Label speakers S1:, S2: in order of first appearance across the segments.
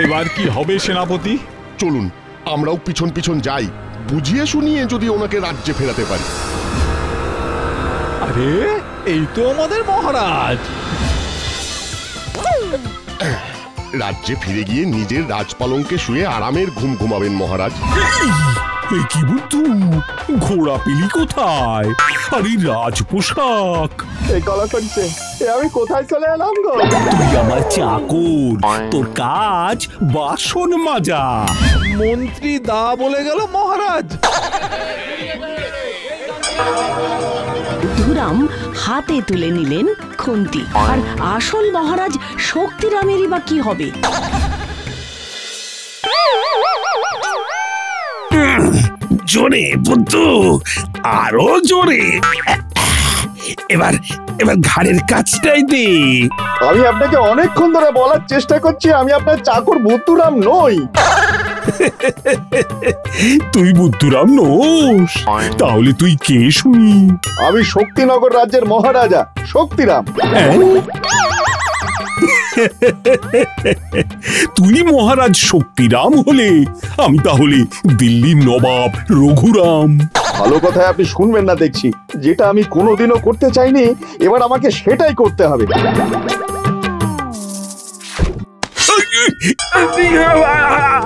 S1: এবার কি হবে সেনাপতি?
S2: চলুন আমরাও পিছন পিছন যাই, বুঝিয়ে শুনিয়ে যদি ওনাকে রাজ্যে ফেরাতে পারি।
S1: আরে এই তো আমাদের মহারাজ।
S2: রাজ্যে ফিরে গিয়ে নিজের রাজপালঙ্কে শুয়ে আরামের ঘুম ঘুমাবেন মহারাজ।
S3: কি বুদ্ধু, ঘোড়া পেলি কোথায়? আরে রাজ পোশাক।
S4: এই গলা করছে, আমি কোথায় চলে এলাম গো?
S3: তুই আমার চাকর, তোর কাজ বাসন মাজা।
S1: মন্ত্রী দা বলে গেল মহারাজ।
S5: বুদ্ধুরাম হাতে তুলে নিলেন খুন্তি। আর আসল মহারাজ শক্তিরামেরই বা কি হবে?
S3: জোরে বুদ্ধু, আরো জোরে। এবার এবার ঘাড়ের কাছটাই দে।
S4: আমি আপনাকে অনেকক্ষণ ধরে বলার চেষ্টা করছি আমি আপনার চাকর বুদ্ধুরাম নই।
S3: তুই বুদ্ধুরাম নোস? তাহলে তুই কে শুনি?
S4: আমি শক্তিনগর রাজ্যের মহারাজা শক্তিরাম।
S3: তুই মহারাজ শক্তিরাম হলে আমি তাহলে দিল্লির নবাব রঘুরাম।
S4: ভালো কথায় আপনি শুনবেন না দেখছি। যেটা আমি কোনোদিনও করতে চাইনি, এবার আমাকে সেটাই করতে হবে।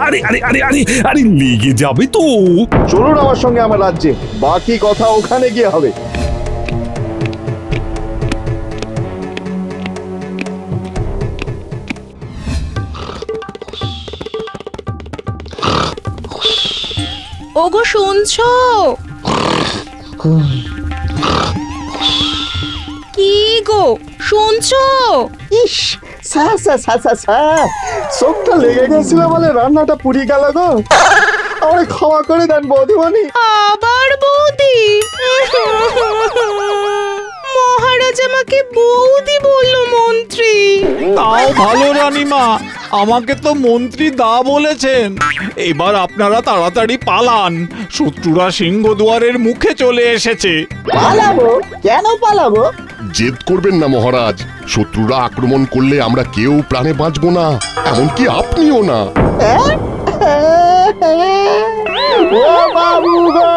S3: আরে আরে আরে আরে আরে লেগে যাবে তো।
S4: চলুন আমার সঙ্গে আমার রাজ্যে, বাকি কথা ওখানে গিয়ে হবে।
S6: ওগো শুনছো? কি গো শুনছো?
S4: ইস, চোখটা লেগে গেছিল বলে রান্নাটা পুড়ি গেল গো। আমাকে ক্ষমা করে দেন বৌদিমণি।
S6: আবার বৌদি? মহারাজ আমাকে বৌদি বললো মন্ত্রী।
S1: তাও ভালো রানীমা, আমাকে তো মন্ত্রী দা বলেছেন। এবার আপনারা তাড়াতাড়ি পালান, শত্রুরা সিংহদুয়ারের মুখে চলে এসেছে।
S4: পালাবো? কেন পালাবো?
S2: জেদ করবেন না মহারাজ, শত্রুরা আক্রমণ করলে আমরা কেউ প্রাণে বাঁচবো না, এমনকি আপনিও না।
S4: ও বাবু গো,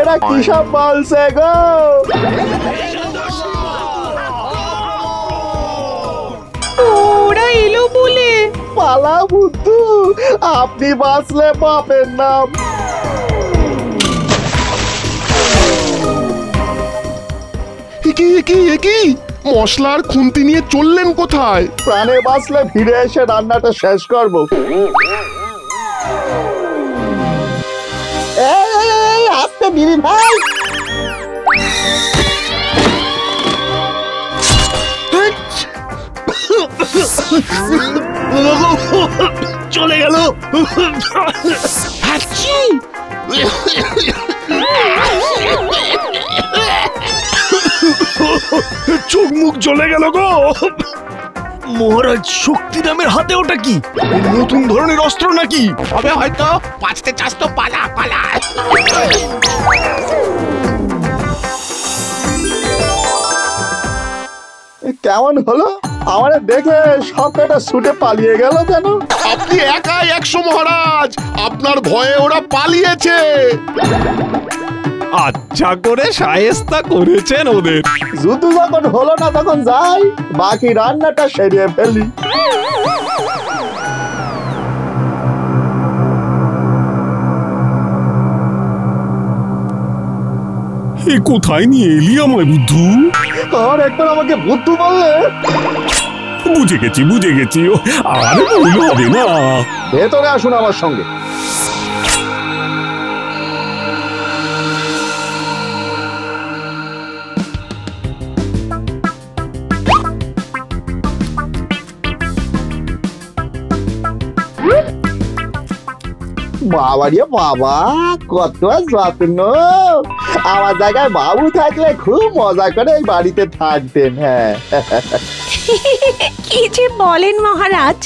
S4: এরা কি সব বলছে গো?
S6: ওরা এলো বলে
S4: পালা বুদ্ধু, আপনি বাঁচলে বাপের নাম।
S2: কি মশলার খুন্তি নিয়ে চললেন কোথায়?
S4: প্রাণে বাঁচলে ফিরে এসে রান্নাটা শেষ করবো। আস্তে দিদি ভাই।
S3: চলে গেল। চোখ মুখ জ্বলে গেল গো। মহারাজ শক্তিরামের হাতে ওটা কি? নতুন ধরনের অস্ত্র নাকি?
S1: হবে হয়তো। বাঁচতে চাস তো পালা পালা।
S4: কেমন হলো? আমার দেখে সব কটা ছুটে পালিয়ে গেল কেন?
S2: আপনি একাই 100 মহারাজ, আপনার ভয়ে ওরা পালিয়েছে।
S1: আচ্ছা করে শায়েস্তা করেছেন ওদের।
S4: যুদ্ধ যখন হলো না তখন যাই, বাকি রান্নাটা সেরিয়ে ফেলি।
S3: এ কোথায় নিয়ে এলি আমায় বুদ্ধু?
S4: আর একবার আমাকে বুদ্ধু বললে?
S3: বুঝে গেছি। আর ভুল হবে না।
S4: ভেতরে আসুন আমার সঙ্গে। বাবা রে বাবা, কত যত্ন! আমার জায়গায় বাবু থাকলে খুব মজা করে এই বাড়িতে থাকতেন। হ্যাঁ,
S6: কি যে বলেন মহারাজ,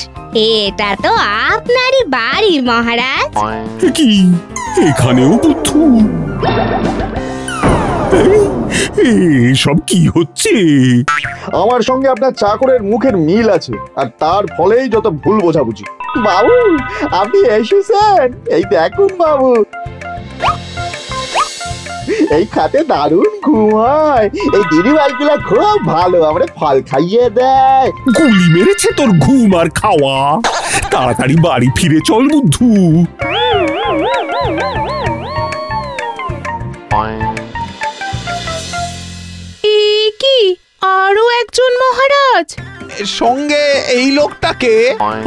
S6: এটা তো আপনারই বাড়ি মহারাজ।
S3: কি এখানেও বুদ্ধু? এসব কি হচ্ছে?
S4: আমার সঙ্গে আপনার চাকরের মুখের মিল আছে, আর তার ফলেই যত ভুল বোঝাবুঝি। বাবু, আপনি এসেছেন? এই দেখুন বাবু, এই খাতে দারুণ ঘুম হয়। এই দিদিভাইগুলো খুব ভালো, আমরা ফল খাইয়ে দেয়।
S3: গুলি মেরেছে তোর ঘুম আর খাওয়া। তাড়াতাড়ি বাড়ি ফিরে চল বুদ্ধু।
S7: কি আরো একজন মহারাজ?
S1: সঙ্গে এই লোকটাকে?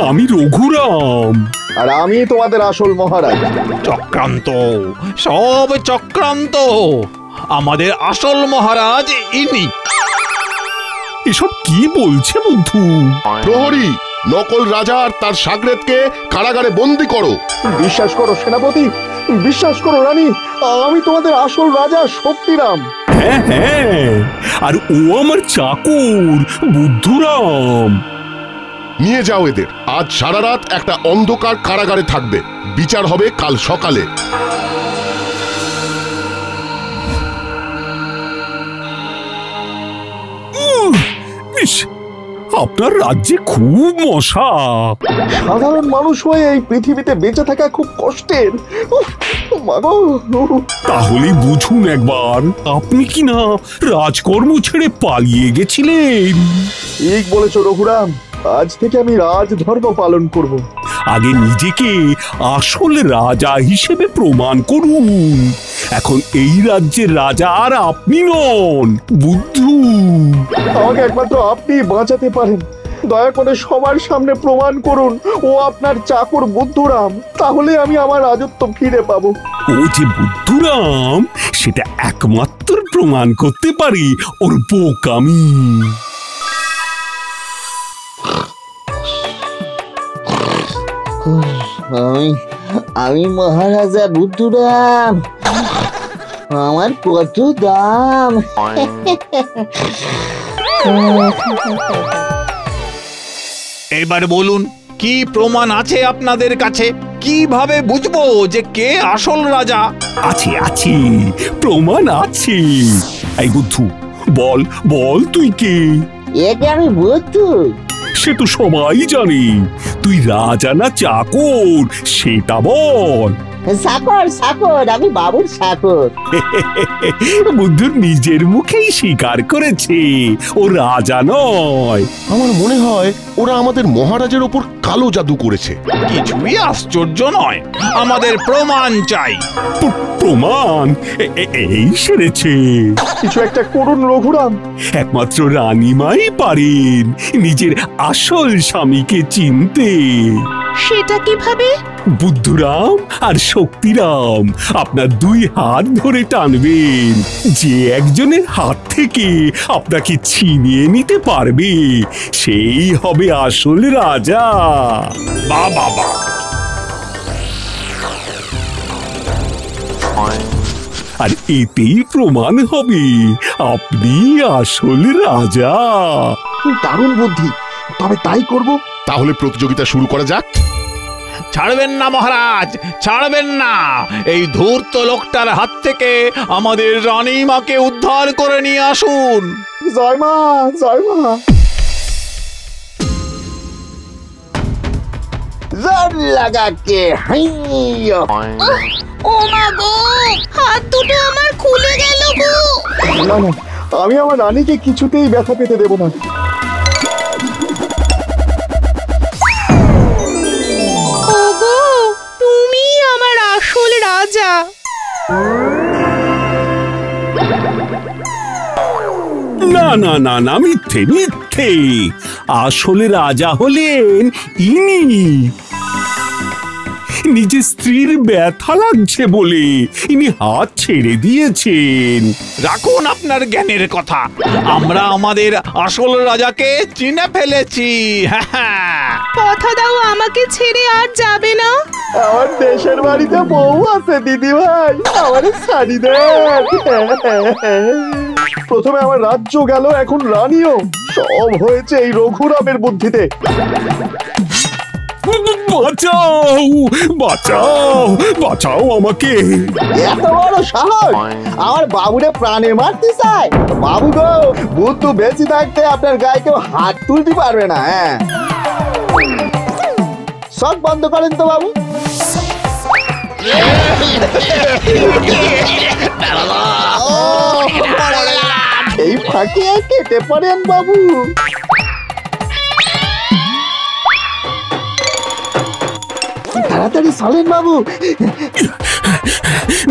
S3: আমি রঘুরাম।
S4: আর আমি তোমাদের আসল মহারাজ।
S1: চক্রান্ত, সব চক্রান্ত। আমাদের আসল মহারাজ ইনি।
S3: এসব কি বলছে বুদ্ধু?
S2: প্রহরী, নকল রাজা আর তার সাগরেদকে কারাগারে বন্দি করো।
S4: বিশ্বাস করো সেনাপতি, বিশ্বাস করো রানী, আমি তোমাদের আসল রাজা শক্তিরাম।
S3: হ্যাঁ হ্যাঁ, আর ও আমার চাকর বুদ্ধুরাম।
S2: নিয়ে যাও এদের। আজ সারা রাত একটা অন্ধকার কারাগারে থাকবে, বিচার হবে কাল সকালে।
S3: ইস, আপনার রাজ্যে খুব মশা।
S4: সাধারণ মানুষ হয়ে এই পৃথিবীতে বেঁচে থাকা খুব কষ্টের। উফ, মাগো।
S3: তাহলে বুঝুন একবার, আপনি কি না রাজকর্ম ছেড়ে পালিয়ে গেছিলেন?
S4: ঠিক বলেছো রঘুরাম, আজ থেকে আমি রাজধর্ম পালন করব।
S3: আগে নিজেকে আসল রাজা হিসেবে প্রমাণ করুন। এখন এই রাজ্যের রাজা আর আপনি নন, বুদ্ধু।
S4: আমাকে একমাত্র আপনি বাঁচাতে পারেন। দয়া করে সবার সামনে প্রমাণ করুন ও আপনার চাকর বুদ্ধুরাম, তাহলে আমি আমার রাজত্ব ফিরে পাবো।
S3: ও যে বুদ্ধুরাম, সেটা একমাত্র প্রমাণ করতে পারি ওর বোকামি।
S4: আমি মহারাজা বুদ্ধুরাম, আমার কত দাম।
S1: এবার বলুন, কি প্রমাণ আছে আপনাদের কাছে? কিভাবে বুঝবো যে কে আসল রাজা?
S3: আছে আছে, প্রমাণ আছে। এই বুদ্ধু, বল বল তুই কে?
S4: একে আমি বুদ্ধু।
S3: সে তো সবাই জানে। তুই রাজা না চাকর সেটা বল।
S4: চাকর চাকর, আমি বাবুর চাকর।
S3: বুদ্ধুর নিজের মুখেই স্বীকার করেছে ও রাজা নয়।
S2: আমার মনে হয় ওরা আমাদের মহারাজের ওপর কালো জাদু করেছে।
S1: কিছুই আশ্চর্য নয়, আমাদের প্রমাণ চাই।
S3: প্রমাণ এই সেরেছে।
S4: কিছু একটা করুন রঘুরাম।
S3: একমাত্র রানীমাই পারেন নিজের আসল স্বামীকে চিনতে।
S7: সেটা কিভাবে?
S3: বুদ্ধুরাম আর শক্তিরাম আপনার দুই হাত ধরে টানবেন। যে একজনের হাত থেকে আপনাকে ছিনিয়ে নিতে পারবে সেই হবে আসল রাজা।
S1: বাহ বাহ বাহ।
S3: আর এতেই প্রমাণ হবে আপনি আসল রাজা।
S4: দারুণ বুদ্ধি, তবে তাই করব।
S2: তাহলে প্রতিযোগিতা শুরু করা যাক।
S1: ছাড়বেন না মহারাজ, ছাড়বেন না। এই ধূর্ত লোকটার হাত থেকে আমাদের রানীমাকে উদ্ধার করে নিয়ে আসুন।
S4: জয় মা, জয় মা। জোর লাগা কে হাইয়া।
S7: ও মা গো, হাত দুটো আমার খুলে গেল গো।
S4: না না, আমি আমার রানীকে কিছুতেই ব্যথা পেতে দেব না।
S7: ওগো, তুমি আমার আসল রাজা।
S3: না না না না, মিথ্যে মিথ্যে। আসলে রাজা হলেন ইনি। নিজের স্ত্রীর ব্যথা লাগছে বলে ইনি হাত ছেড়ে দিয়েছেন।
S1: রাখুন আপনার জ্ঞানের কথা, আমরা আমাদের আসল রাজাকে চিনে ফেলেছি।
S7: কথা দাও, আমাকে ছেড়ে আর যাবে না।
S4: আমার দেশের বাড়িতে বউ আছে দিদি ভাই, আমার শাড়ি দেন। প্রথমে আমার রাজ্য গেল, এখন রানীও। সব হয়েছে এই রঘুরামের বুদ্ধিতে।
S3: বাঁচাও বাঁচাও বাঁচাও আমাকে।
S4: এত বড় সাহস আমার বাবুরে প্রাণে মারতে চায়? বাবু গো, বুদ্ধু বেঁচে থাকতে আপনার গায়ে কেউ হাত তুলতে পারবে না। হ্যাঁ, সব বন্ধ করেন তো বাবু। এই ফাঁকে কেটে পড়েন বাবু। তাড়াতাড়ি চলেন বাবু।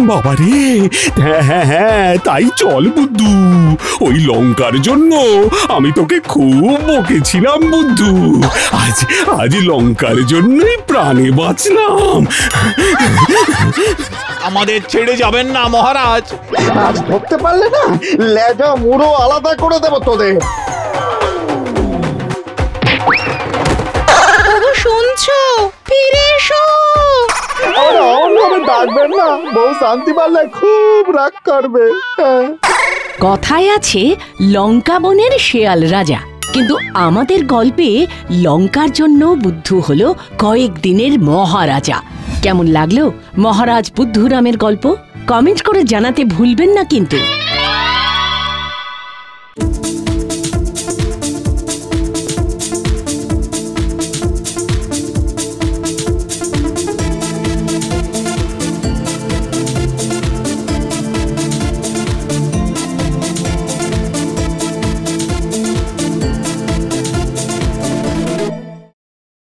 S3: বাবারে, হ্যাঁ হ্যাঁ হ্যাঁ, তাই চল বুদ্ধু। ওই লঙ্কার জন্য আমি তোকে খুব বকেছিলাম বুদ্ধু। আজ আজ লঙ্কার জন্যই প্রাণে বাঁচলাম।
S1: আমাদের ছেড়ে যাবেন না মহারাজ।
S4: আজ ধরতে পারলে না, লেজা মুড়ো আলাদা করে দেবো তোদের।
S7: শুনছো? ফিরে এসো।
S4: ডাকবেন না, বউ শান্তি পারলে খুব রাগ করবে।
S5: কথায় আছে লঙ্কা বনের শেয়াল রাজা, কিন্তু আমাদের গল্পে লঙ্কার জন্য বুদ্ধু হলো কয়েকদিনের মহারাজা। কেমন লাগলো মহারাজ বুদ্ধুরামের গল্প? কমেন্ট করে জানাতে ভুলবেন না কিন্তু।